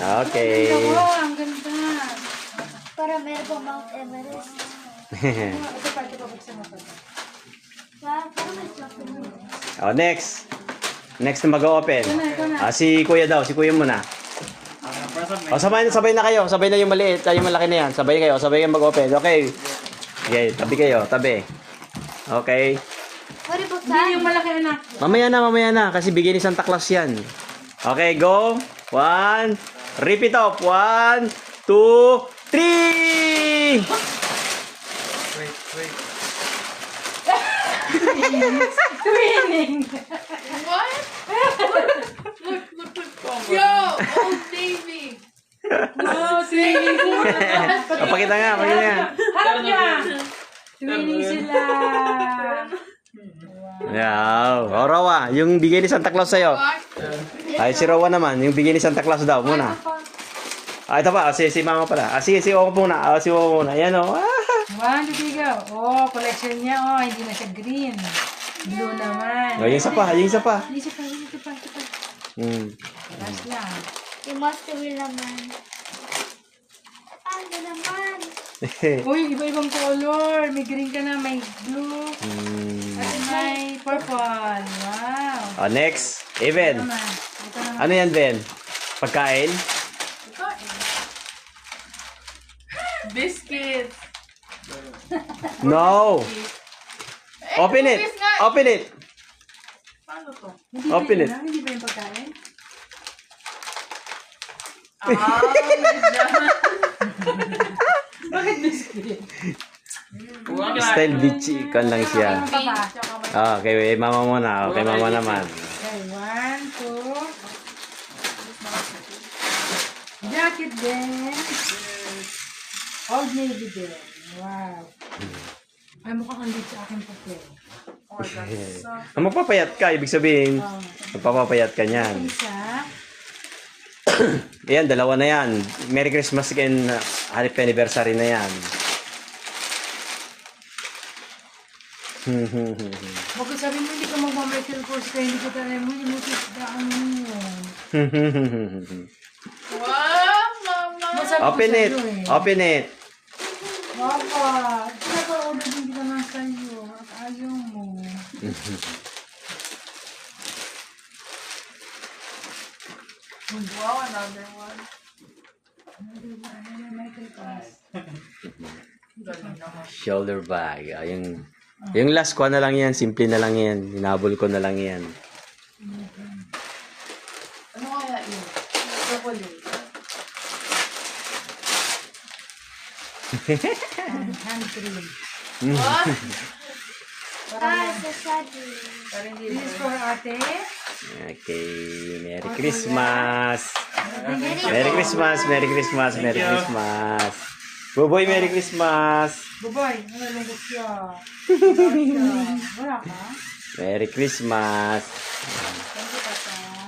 Okay. Ang ganda. Para meron po Mount Everest. Ito pa, buksan mo pa. Para may chocolate. Oh, next. Next na mag-open. Ito na. Si Kuya daw. Si Kuya muna. Oh, sabay na kayo. Sabay na yung maliit. Yung malaki na yan. Sabay kayo. Sabay kayo mag-open. Okay. Okay, tabi kayo. Tabi. Okay. Pwede po Hindi yung malaki anak. Mamaya na. Kasi bigay ni Santa Claus yan. Okay, go. 1. Repeat off. 1, 2, 3. Twinning. What? Yo, Old Navy. Oh, twinning sila. Pakita nga. Harap niyo ah. Twinning sila. Wow. O, Rowa. Yung bigay ni Santa Claus sa'yo. Ay, si Rowa naman. Yung bigay ni Santa Claus daw. Muna. Ah, ito pa. Si Mama pala. Sige, si Owa muna. Si Owa muna. Ayan o. One, two, three, go. Oh, collection niya. Oh, hindi na siya green. Blue naman. Yung isa pa. Hindi siya pa. Hmm. Last lang. Yung Master Wheel naman. Ano naman? Uy, iba-ibang color. May green ka na, may blue. Hmm. At may purple. Wow. Oh, next. Even. Ito naman. Ano yan, Ben? Pagkain? Biscuits. No. Open it. cookies nga. Open it. Paano to? Hindi Open ba it. yun, ah? Hindi ba yung pagkain? Bakit biscuit? Style bitchy. Kan lang siya. Ano pa ba? Ah, kay Mama muna. Okay, Mama naman. Okay, 1, 2. Jacket din. Old Navy din. Wow. Ay, mukhang andit sa akin papel. Ang magpapayat ka, ibig sabihin, Oh. magpapapayat ka niyan. Isa. Ayan, dalawa na yan. Merry Christmas and happy anniversary na yan. Huwag ko sabihin mo, hindi ka magmamakel course kaya hindi ko tayo mo, hindi mo tisdaan mo. Wow, mama. Masabi ko Open it. sa'yo eh. Open it. Papa, pinapa-order din kita na sa'yo. At ayaw mo. Wow, another one. Michael Kors. Shoulder bag. Ah, yung last ko na lang yan. Simple na lang yan. Hinabol ko na lang yan. Ano kaya yun? Chocolate. Hand cream. What? Sa sabi. Parang hindi This is for ate. Okay. Merry Christmas. Merry Christmas. Merry Christmas. Merry Christmas. Buboy, Merry Christmas. Buboy, nalungkot siya. Wala ka? Merry Christmas. Thank you, Papa.